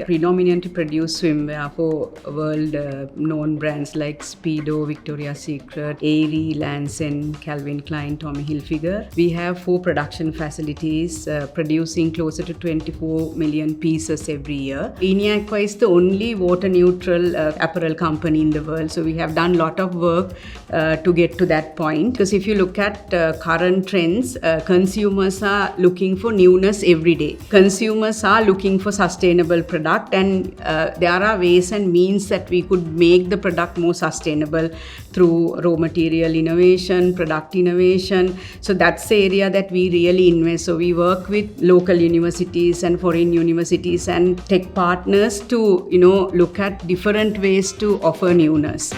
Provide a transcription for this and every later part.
we predominantly produce swimwear for world-known brands like Speedo, Victoria's Secret, Aerie, Lansen, Calvin Klein, Tommy Hilfiger. We have 4 production facilities producing closer to 24 million pieces every year. Linea Aqua is the only water-neutral apparel company in the world. So we have done a lot of work to get to that point. Because if you look at current trends, consumers are looking for newness every day. Consumers are looking for sustainable product, and there are ways and means that we could make the product more sustainable through raw material innovation, product innovation. So that's the area that we really invest. So we work with local universities and foreign universities and tech partners to look at different ways to offer newness.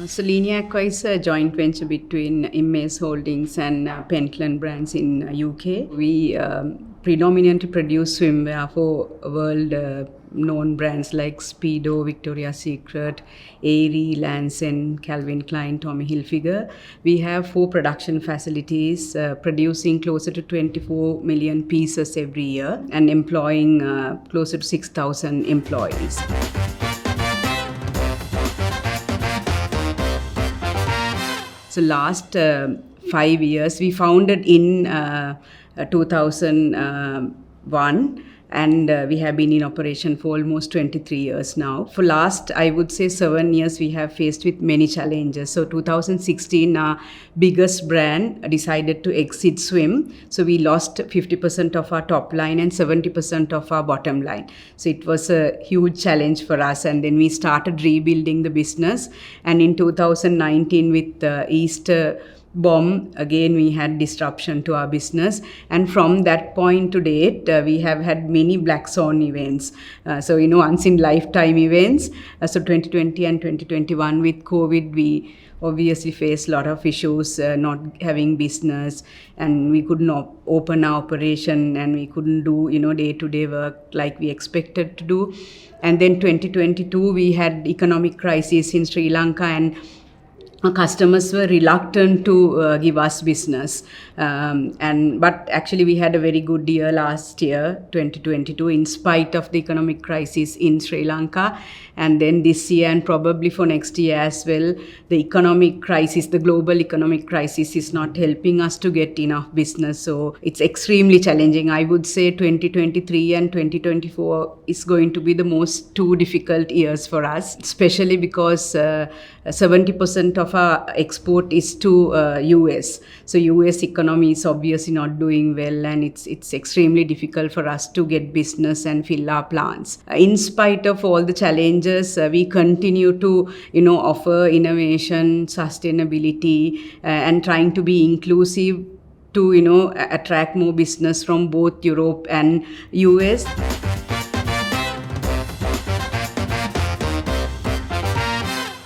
So Linea Aqua is a joint venture between MS Holdings and Pentland Brands in UK. We predominantly produce swimwear for world-known brands like Speedo, Victoria's Secret, Aerie, Lansen, Calvin Klein, Tommy Hilfiger. We have 4 production facilities producing closer to 24 million pieces every year and employing closer to 6,000 employees. So last 5 years, we founded in 2001, and we have been in operation for almost 23 years now. For last, I would say 7 years, we have faced with many challenges. So 2016, our biggest brand decided to exit swim. So we lost 50% of our top line and 70% of our bottom line. So it was a huge challenge for us. And then we started rebuilding the business. And in 2019, with Easter bomb, again we had disruption to our business, and from that point to date we have had many black swan events, so once in lifetime events. So 2020 and 2021 with COVID, we obviously faced a lot of issues, not having business, and we could not open our operation, and we couldn't do day-to-day work like we expected to do. And then 2022 we had economic crisis in Sri Lanka, and our customers were reluctant to give us business, but actually we had a very good year last year, 2022, in spite of the economic crisis in Sri Lanka. And then this year, and probably for next year as well, the economic crisis, the global economic crisis, is not helping us to get enough business. So it's extremely challenging. I would say 2023 and 2024 is going to be the most 2 difficult years for us, especially because 70% of our export is to US. So US economy is obviously not doing well, and it's extremely difficult for us to get business and fill our plants. In spite of all the challenges, we continue to offer innovation, sustainability, and trying to be inclusive to attract more business from both Europe and US.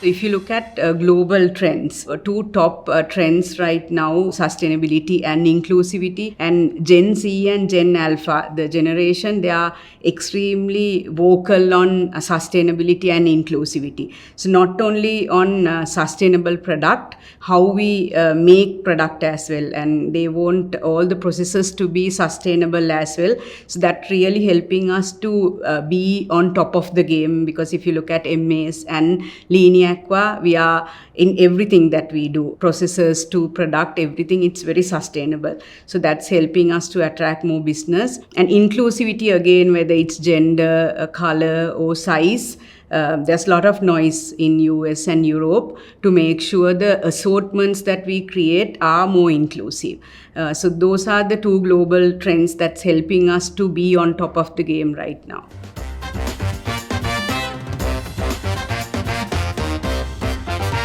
If you look at global trends, 2 top trends right now, sustainability and inclusivity, and Gen Z and Gen Alpha, the generation, they are extremely vocal on sustainability and inclusivity. So not only on sustainable product, how we make product as well, and they want all the processes to be sustainable as well. So that really helping us to be on top of the game, because if you look at MS and Linea Aqua, we are in everything that we do, processes to product, everything, it's very sustainable. So that's helping us to attract more business. And inclusivity, again, whether it's gender, color or size, there's a lot of noise in US and Europe to make sure the assortments that we create are more inclusive. So those are the 2 global trends that's helping us to be on top of the game right now.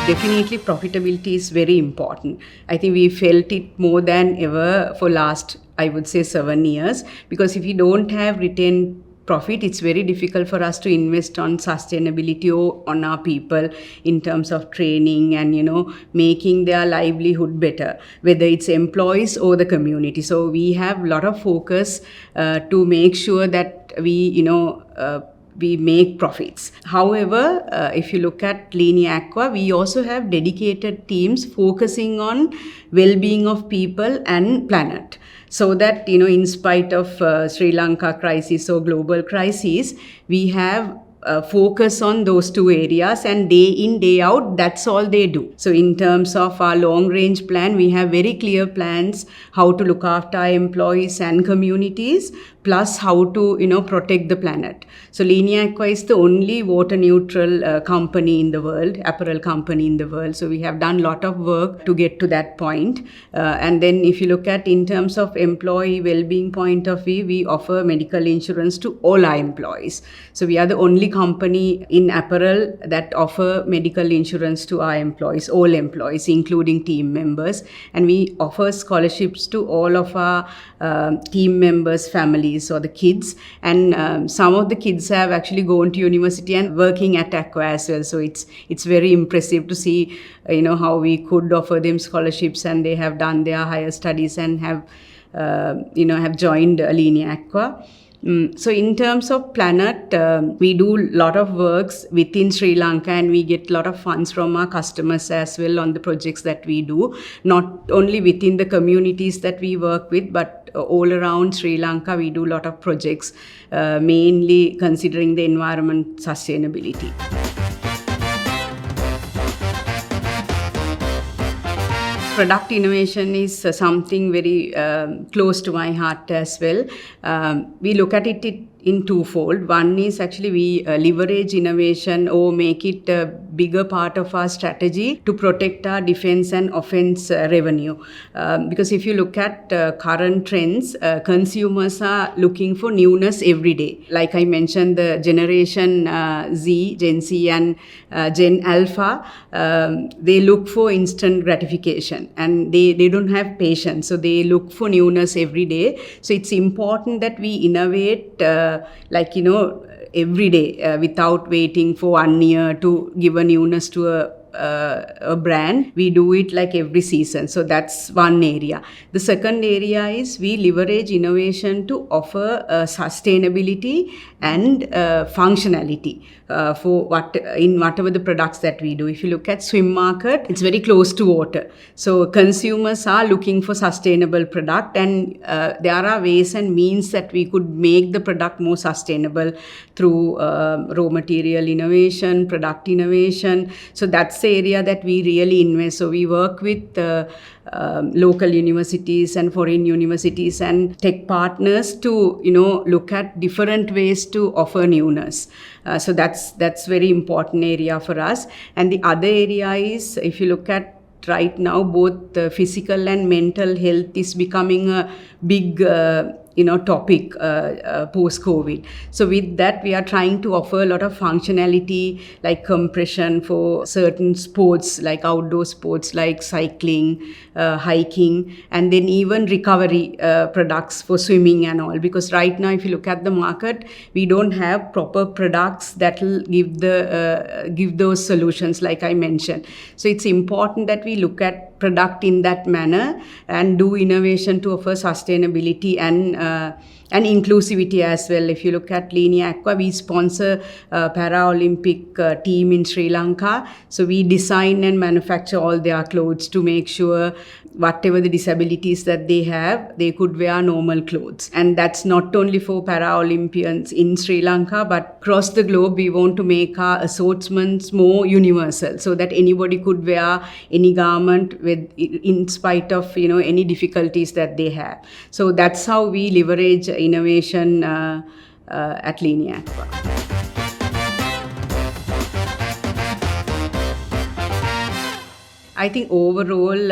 Definitely profitability is very important. I think we felt it more than ever for last, I would say, 7 years, because if you don't have retained profit, it's very difficult for us to invest on sustainability or on our people in terms of training and, making their livelihood better, whether it's employees or the community. So we have a lot of focus to make sure that we, we make profits. However, if you look at Linea Aqua, we also have dedicated teams focusing on well-being of people and planet. So that, in spite of Sri Lanka crisis or global crisis, we have focus on those two areas, and day in, day out, that's all they do. So in terms of our long range plan, we have very clear plans how to look after our employees and communities, plus how to protect the planet. So Linea Aqua is the only water neutral company in the world, apparel company in the world. So we have done a lot of work to get to that point. And then if you look at in terms of employee well-being point of view, we offer medical insurance to all our employees. So we are the only company in apparel that offer medical insurance to our employees, all employees, including team members. And we offer scholarships to all of our team members' families or the kids. And some of the kids have actually gone to university and working at Aqua as well. So it's very impressive to see, how we could offer them scholarships, and they have done their higher studies and have joined Linea Aqua. So in terms of planet, we do a lot of works within Sri Lanka, and we get a lot of funds from our customers as well on the projects that we do, not only within the communities that we work with, but all around Sri Lanka. We do a lot of projects, mainly considering the environment sustainability. Product innovation is something very close to my heart as well. We look at it in twofold. One is actually we leverage innovation or make it a bigger part of our strategy to protect our defense and offense revenue. Because if you look at current trends, consumers are looking for newness every day. Like I mentioned, the generation Gen Z and Gen Alpha, they look for instant gratification, and they don't have patience. So they look for newness every day. So it's important that we innovate every day without waiting for 1 year to give a newness to a brand. We do it like every season. So that's one area. The second area is we leverage innovation to offer sustainability and functionality for whatever the products that we do. If you look at swim market, it's very close to water. So consumers are looking for sustainable product, and there are ways and means that we could make the product more sustainable through raw material innovation, product innovation. So that's the area that we really invest. So we work with local universities and foreign universities and tech partners to look at different ways to offer newness. So that's very important area for us. And the other area is, if you look at right now, both physical and mental health is becoming a big topic post-COVID. So with that, we are trying to offer a lot of functionality like compression for certain sports, like outdoor sports like cycling, hiking, and then even recovery products for swimming and all. Because right now, if you look at the market, we don't have proper products that will give those solutions like I mentioned. So it's important that we look at product in that manner and do innovation to offer sustainability and inclusivity as well. If you look at Linea Aqua, we sponsor a Paralympic team in Sri Lanka. So we design and manufacture all their clothes to make sure whatever the disabilities that they have, they could wear normal clothes. And that's not only for Paralympians in Sri Lanka, but across the globe. We want to make our assortments more universal so that anybody could wear any garment in spite of any difficulties that they have. So that's how we leverage innovation at Linea Aqua. I think overall,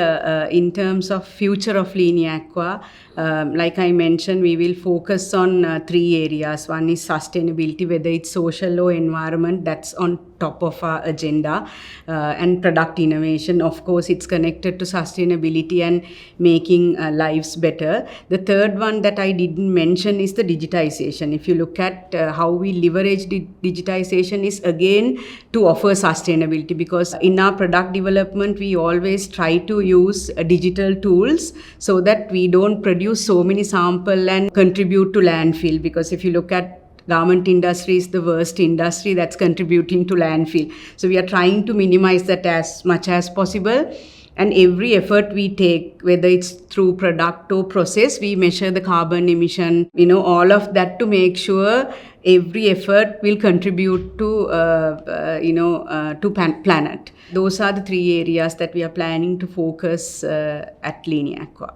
in terms of future of Linea Aqua, like I mentioned, we will focus on 3 areas. One is sustainability, whether it's social or environment, that's on top of our agenda, and product innovation. Of course, it's connected to sustainability and making lives better. The third one that I didn't mention is the digitization. If you look at how we leverage digitization is again to offer sustainability, because in our product development, we always try to use digital tools so that we don't produce so many samples and contribute to landfill. Because if you look at garment industry is the worst industry that's contributing to landfill. So we are trying to minimize that as much as possible. And every effort we take, whether it's through product or process, we measure the carbon emission, all of that to make sure every effort will contribute to, planet. Those are the 3 areas that we are planning to focus at Linea Aqua.